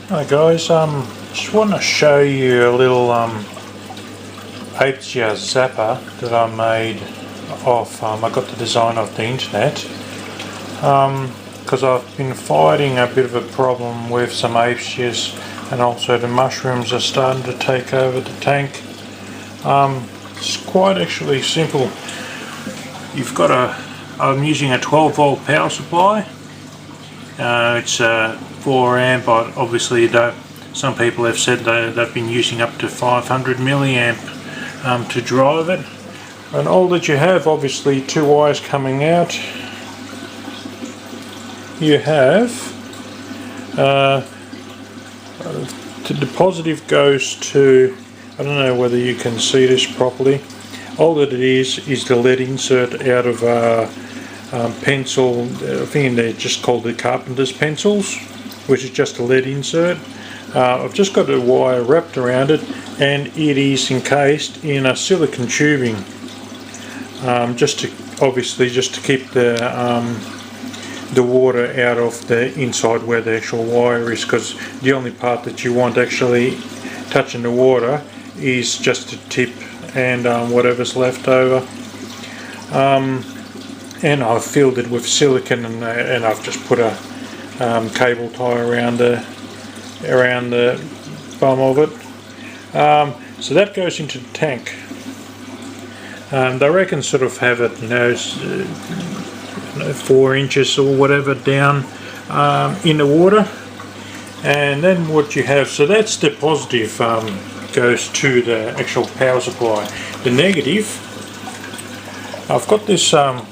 Hi guys, just want to show you a little Aiptasia Zapper that I made off, I got the design off the internet, because I've been fighting a bit of a problem with some Aiptasias, and also the mushrooms are starting to take over the tank. It's quite actually simple. I'm using a 12 volt power supply. It's 4 amp, but obviously some people have said they've been using up to 500 milliamp to drive it. And all that you have, obviously, 2 wires coming out. You have the positive goes to, I don't know whether you can see this properly. All that it is the lead insert out of pencil. I think they're just called the carpenter's pencils, which is just a lead insert. I've just got a wire wrapped around it, and it is encased in a silicone tubing, just to keep the water out of the inside where the actual wire is, because the only part that you want actually touching the water is just the tip and whatever's left over. And I've filled it with silicone, and I've just put a cable tie around the bum of it. So that goes into the tank. They reckon sort of have it, 4 inches or whatever down in the water. And then what you have, so that's the positive, goes to the actual power supply. The negative, I've got this, I'll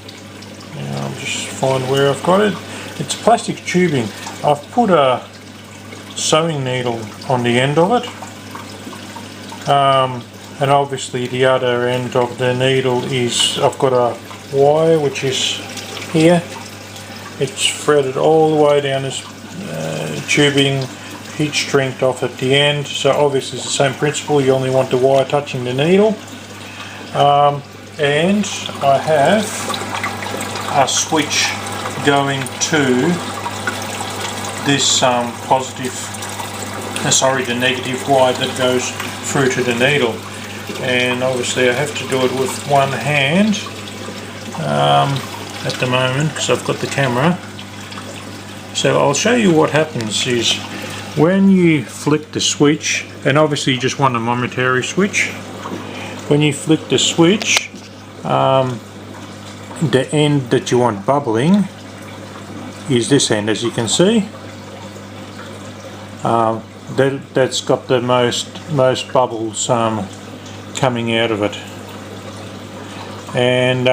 just find where I've got it. It's plastic tubing. I've put a sewing needle on the end of it, and obviously the other end of the needle is, I've got a wire which is here. It's threaded all the way down this tubing, heat shrink off at the end. So obviously it's the same principle, you only want the wire touching the needle. And I have a switch going to this the negative wire that goes through to the needle. And obviously I have to do it with one hand at the moment because I've got the camera. So I'll show you what happens is when you flick the switch, and obviously you just want a momentary switch. When you flick the switch, the end that you want bubbling is this end, as you can see. That's got the most bubbles coming out of it. And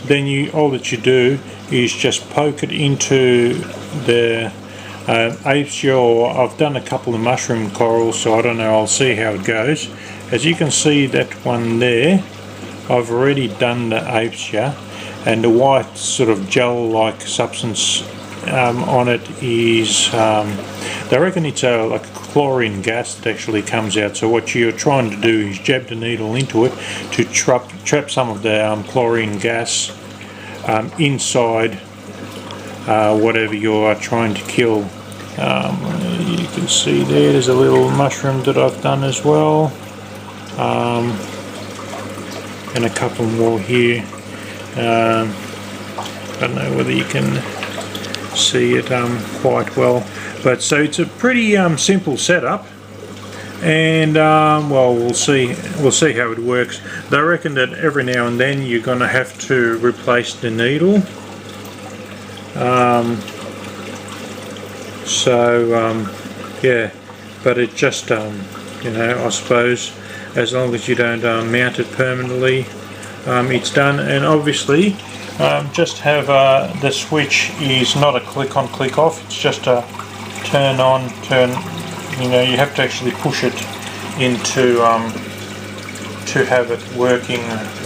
then all that you do is just poke it into the Aiptasia, or I've done a couple of mushroom corals, so I don't know, I'll see how it goes. As you can see, that one there, I've already done the Aiptasia, and the white sort of gel-like substance on it is, they reckon it's like a chlorine gas that actually comes out. So what you're trying to do is jab the needle into it to trap some of the chlorine gas inside whatever you're trying to kill. You can see there's a little mushroom that I've done as well, and a couple more here. I don't know whether you can see it quite well, but so it's a pretty simple setup, and well, we'll see how it works. They reckon that every now and then you're going to have to replace the needle. Yeah, but it just I suppose as long as you don't mount it permanently, it's done. And obviously just have the switch is not a click on click off, it's just a turn on turn, you have to actually push it into to have it working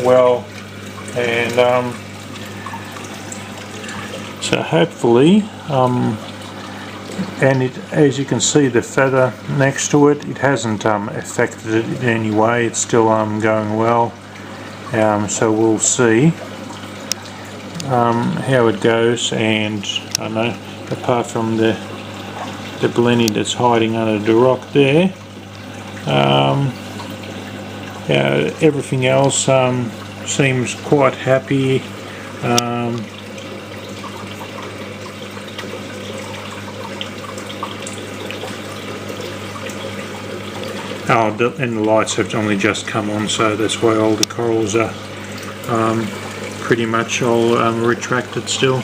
well. And so hopefully and as you can see, the feather next to it, it hasn't affected it in any way, it's still going well. So we'll see how it goes. And I don't know, apart from the the blenny that's hiding under the rock there. Everything else seems quite happy. And the lights have only just come on, so that's why all the corals are pretty much all retracted still.